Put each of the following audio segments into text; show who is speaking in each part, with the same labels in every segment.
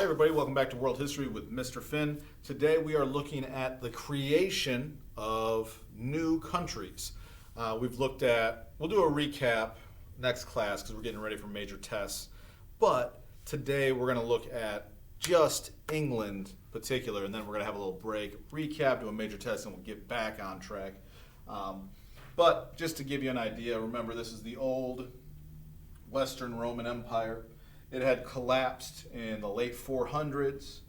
Speaker 1: Hey everybody, welcome back to World History with Mr. Finn. Today we are looking at the creation of new countries. We've looked at, we'll do a recap next class because we're getting ready for major tests. But today we're going to look at just England in particular, and then we're going to have a little break, recap, do a major test, and we'll get back on track. But just to give you an idea, remember this is the old Western Roman Empire. It had collapsed in the late 400s.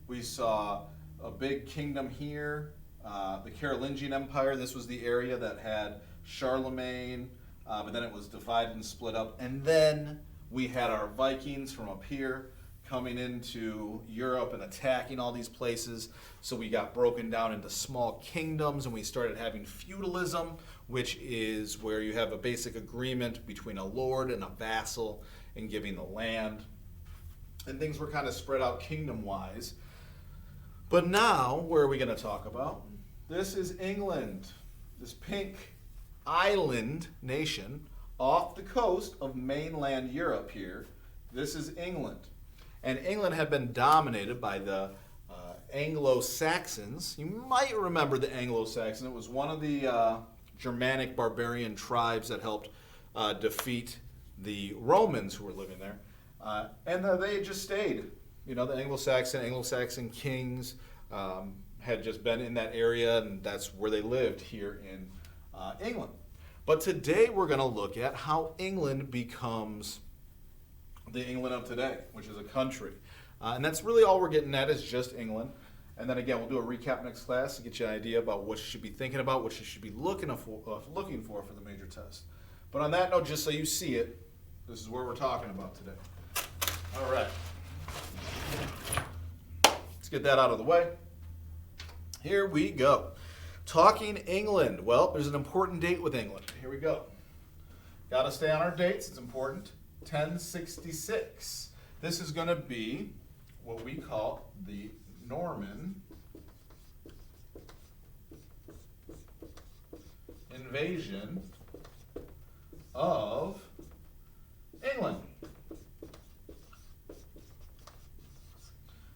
Speaker 1: We saw a big kingdom here, the Carolingian Empire. This was the area that had Charlemagne, but then it was divided and split up. And then we had our Vikings from up here coming into Europe and attacking all these places. So we got broken down into small kingdoms, and we started having feudalism, which is where you have a basic agreement between a lord and a vassal in giving the land. And things were kind of spread out kingdom-wise. But now, where are we going to talk about? This is England, this pink island nation off the coast of mainland Europe here. This is England. And England had been dominated by the Anglo-Saxons. You might remember the Anglo-Saxons. It was one of the Germanic barbarian tribes that helped defeat the Romans who were living there. And they just stayed. You know, the Anglo-Saxon kings had just been in that area, and that's where they lived here in England. But today we're going to look at how England becomes the England of today, which is a country. And that's really all we're getting at is just England. And then again, we'll do a recap next class to get you an idea about what you should be thinking about, what you should be looking for the major test. But on that note, just so you see it, this is where we're talking about today. All right. Let's get that out of the way. Here we go. Talking England. Well, there's an important date with England. Here we go. Got to stay on our dates. It's important. 1066. This is going to be what we call the Norman invasion of England.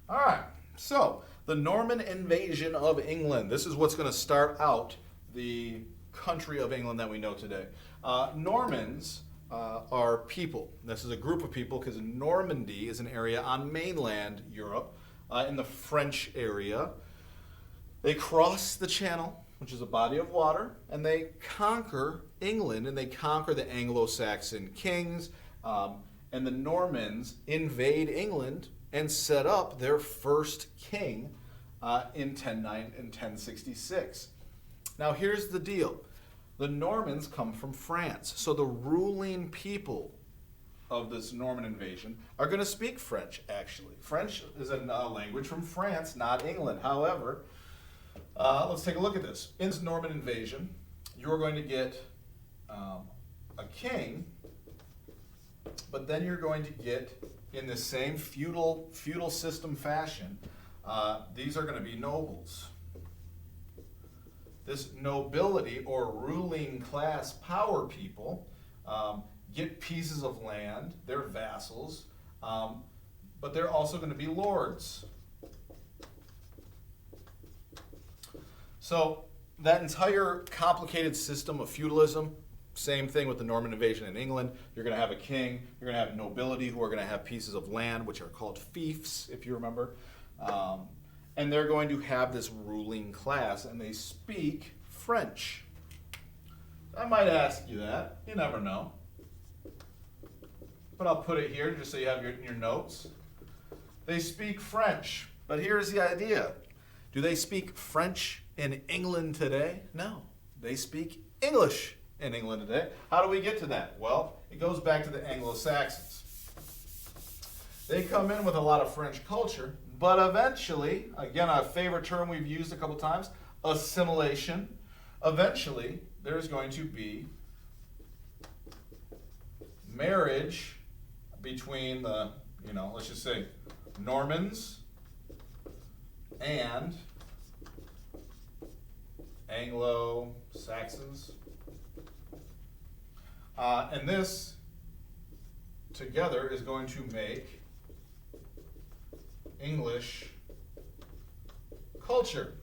Speaker 1: All right, so the Norman invasion of England. This is what's going to start out the country of England that we know today. Normans are people. This is a group of people because Normandy is an area on mainland Europe in the French area. They cross the Channel, which is a body of water, and they conquer England, and they conquer the Anglo-Saxon kings, and the Normans invade England and set up their first king in 1066. Now here's the deal. The Normans come from France, so the ruling people of this Norman invasion are going to speak French, actually. French is a language from France, not England. However, let's take a look at this. In this Norman invasion, you're going to get a king, but then you're going to get, in the same feudal system fashion, these are going to be nobles. This nobility or ruling class power people get pieces of land, they're vassals, but they're also going to be lords. So that entire complicated system of feudalism, same thing with the Norman invasion in England. You're going to have a king, you're going to have nobility who are going to have pieces of land, which are called fiefs, if you remember. And they're going to have this ruling class, and they speak French. I might ask you that. You never know. But I'll put it here just so you have your notes. They speak French. But here's the idea. Do they speak French in England today? No. They speak English in England today. How do we get to that? Well, it goes back to the Anglo-Saxons. They come in with a lot of French culture, but eventually, again, a favorite term we've used a couple times, assimilation. Eventually, there's going to be marriage between the, let's just say Normans and Anglo-Saxons. And this together is going to make English culture.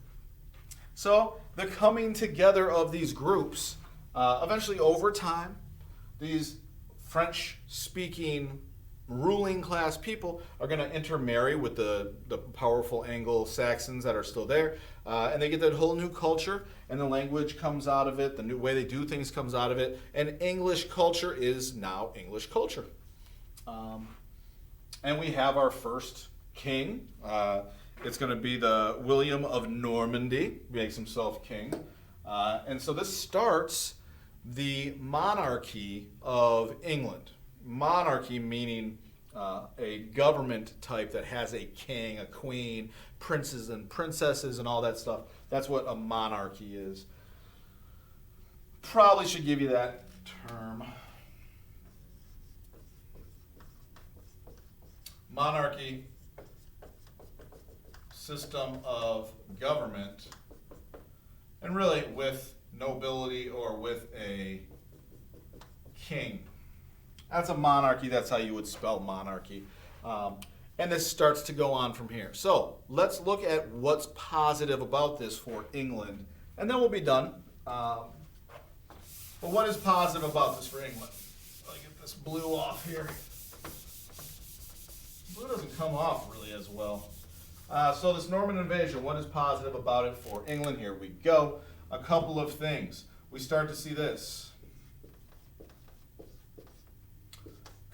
Speaker 1: So the coming together of these groups, eventually over time, these French-speaking ruling class people are going to intermarry with the powerful Anglo-Saxons that are still there, and they get that whole new culture, and the language comes out of it, the new way they do things comes out of it, and English culture is now English culture. And we have our first king. It's going to be the William of Normandy, makes himself king. And so this starts the monarchy of England. Monarchy meaning a government type that has a king, a queen, princes and princesses and all that stuff. That's what a monarchy is. Probably should give you that term. Monarchy, system of government, and really with nobility or with a king. That's a monarchy. That's how you would spell monarchy. And this starts to go on from here. So let's look at what's positive about this for England, and then we'll be done. But what is positive about this for England? Let me get this blue off here. Blue doesn't come off really as well. So this Norman invasion, what is positive about it for England? Here we go. A couple of things. We start to see this.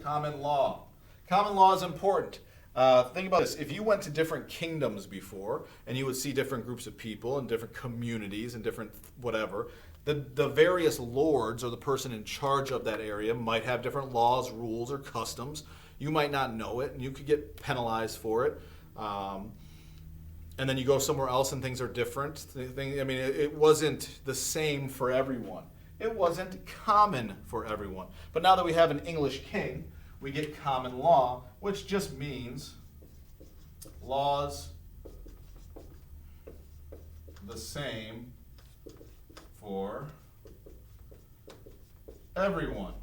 Speaker 1: Common law. Common law is important. Think about this. If you went to different kingdoms before, and you would see different groups of people and different communities and different whatever, the various lords or the person in charge of that area might have different laws, rules, or customs. You might not know it, and you could get penalized for it. And then you go somewhere else and things are different. It wasn't the same for everyone. It wasn't common for everyone. But now that we have an English king, we get common law, which just means laws the same for everyone.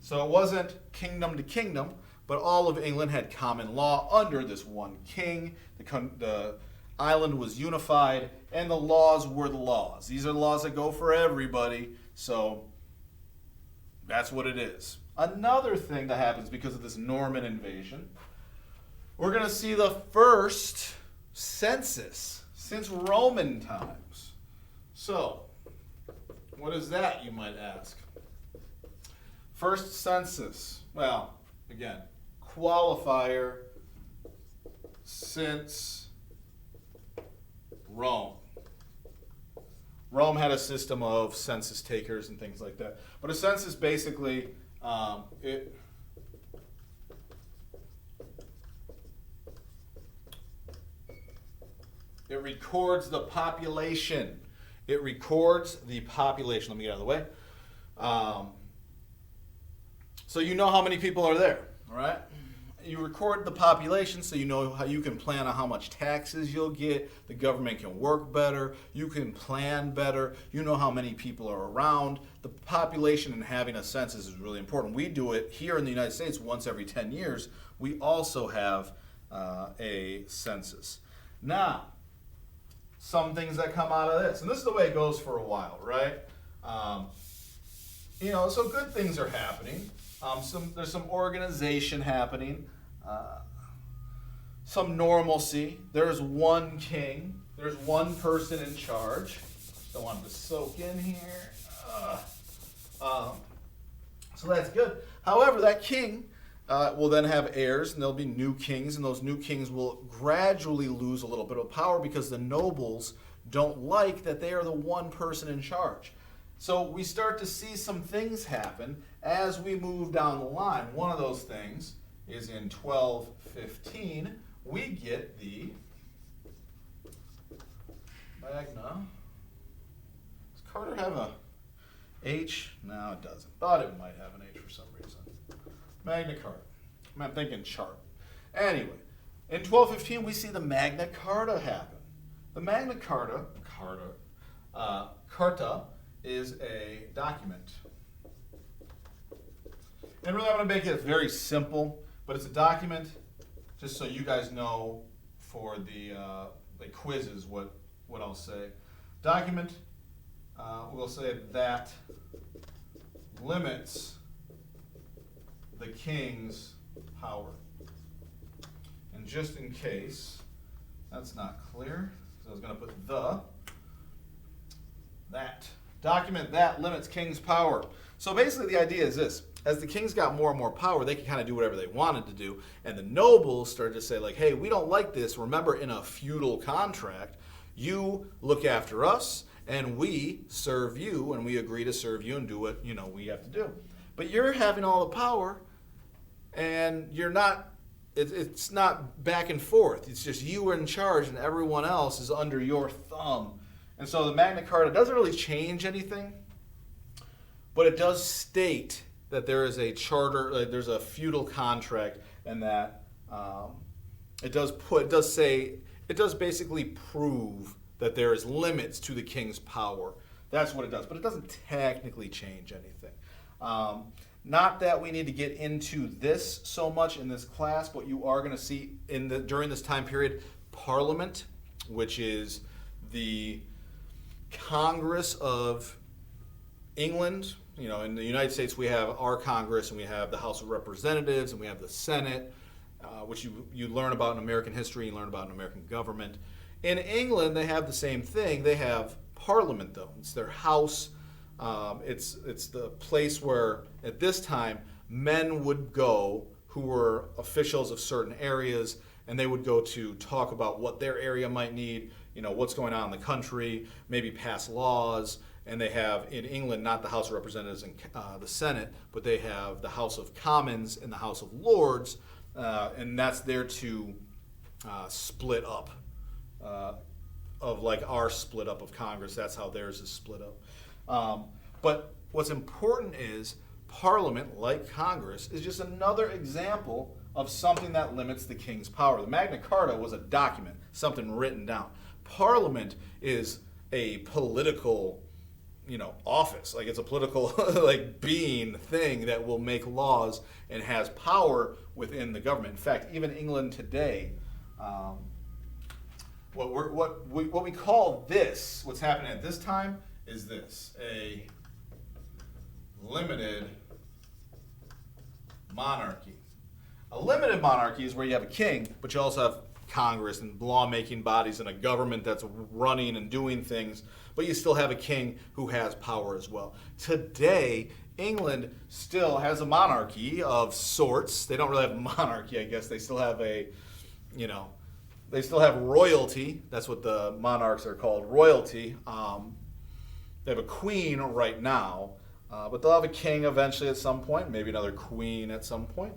Speaker 1: So it wasn't kingdom to kingdom, but all of England had common law under this one king. The island was unified, and the laws were the laws. These are the laws that go for everybody, so that's what it is. Another thing that happens because of this Norman invasion, we're going to see the first census since Roman times. So, what is that, you might ask? First census. Well, again, qualifier since Rome. Rome had a system of census takers and things like that. But a census basically, it records the population. It records the population. Let me get out of the way. So you know how many people are there, all right? You record the population so you know how you can plan on how much taxes you'll get. The government can work better. You can plan better. You know how many people are around. The population and having a census is really important. We do it here in the United States once every 10 years. We also have a census. Now, some things that come out of this, and this is the way it goes for a while, right? So good things are happening. There's some organization happening, some normalcy. There's one king. There's one person in charge. Don't want it to soak in here. So that's good. However, that king will then have heirs, and there'll be new kings, and those new kings will gradually lose a little bit of power because the nobles don't like that they are the one person in charge. So we start to see some things happen as we move down the line. One of those things is in 1215, we get the Magna. Does Carter have a H? No, it doesn't. Thought it might have an H for some reason. Magna Carta. I'm thinking chart. Anyway, in 1215, we see the Magna Carta happen. The Magna Carta, Carta is a document. And really, I'm going to make it very simple, but it's a document, just so you guys know, for the quizzes what I'll say. Document, we'll say that limits the king's power. And just in case that's not clear, so I was going to put that. Document that limits king's power. So basically the idea is this. As the kings got more and more power, they could kind of do whatever they wanted to do. And the nobles started to say, like, hey, we don't like this. Remember, in a feudal contract, you look after us, and we serve you, and we agree to serve you and do what, we have to do. But you're having all the power, and you're not, it's not back and forth. It's just you are in charge, and everyone else is under your thumb. And so the Magna Carta doesn't really change anything, but it does state that there is a charter, there's a feudal contract, and that it does basically prove that there is limits to the king's power. That's what it does, but it doesn't technically change anything. Not that we need to get into this so much in this class, but you are going to see during this time period, Parliament, which is the Congress of England. In the United States, we have our Congress, and we have the House of Representatives, and we have the Senate, which you learn about in American history, you learn about in American government. In England, they have the same thing. They have Parliament, though. It's their house. It's the place where, at this time, men would go who were officials of certain areas, and they would go to talk about what their area might need, what's going on in the country, maybe pass laws. And they have, in England, not the House of Representatives and the Senate, but they have the House of Commons and the House of Lords, and that's there to split up, of like our split up of Congress. That's how theirs is split up. But what's important is Parliament, like Congress, is just another example of something that limits the king's power. The Magna Carta was a document, something written down. Parliament is a political office. Like, it's a political being thing that will make laws and has power within the government. In fact, even England today, what we call this, what's happening at this time, is this: a limited monarchy. A limited monarchy is where you have a king, but you also have Congress and lawmaking bodies and a government that's running and doing things, but you still have a king who has power as well. Today, England still has a monarchy of sorts. They don't really have a monarchy, I guess. They still have they still have royalty. That's what the monarchs are called, royalty. They have a queen right now, but they'll have a king eventually at some point, maybe another queen at some point.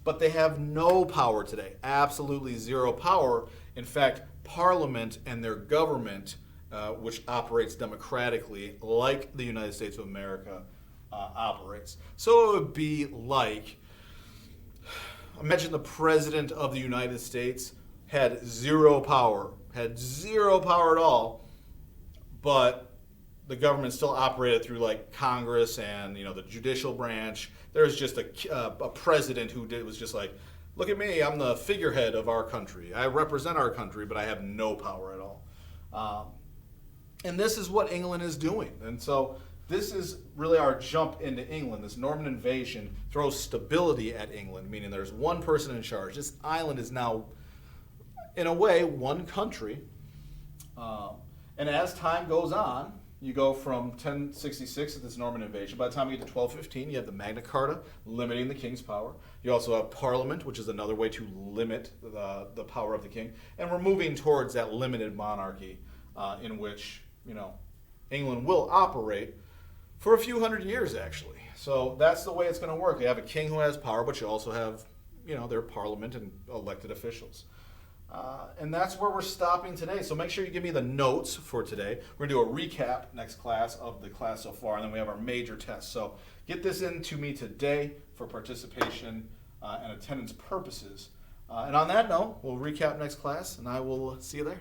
Speaker 1: But they have no power today, absolutely zero power. In fact, Parliament and their government, which operates democratically like the United States of America operates. So it would be like, imagine the President of the United States had zero power at all, but the government still operated through like Congress and the judicial branch. There's just a president who was just like, look at me, I'm the figurehead of our country. I represent our country, but I have no power at all. And this is what England is doing. And so this is really our jump into England. This Norman invasion throws stability at England, meaning there's one person in charge. This island is now, in a way, one country. And as time goes on, you go from 1066 at this Norman invasion. By the time you get to 1215, you have the Magna Carta limiting the king's power. You also have Parliament, which is another way to limit the power of the king. And we're moving towards that limited monarchy in which England will operate for a few hundred years, actually. So that's the way it's going to work. You have a king who has power, but you also have their Parliament and elected officials. And that's where we're stopping today. So make sure you give me the notes for today. We're going to do a recap next class of the class so far, and then we have our major test. So get this into me today for participation and attendance purposes. And on that note, we'll recap next class, and I will see you there.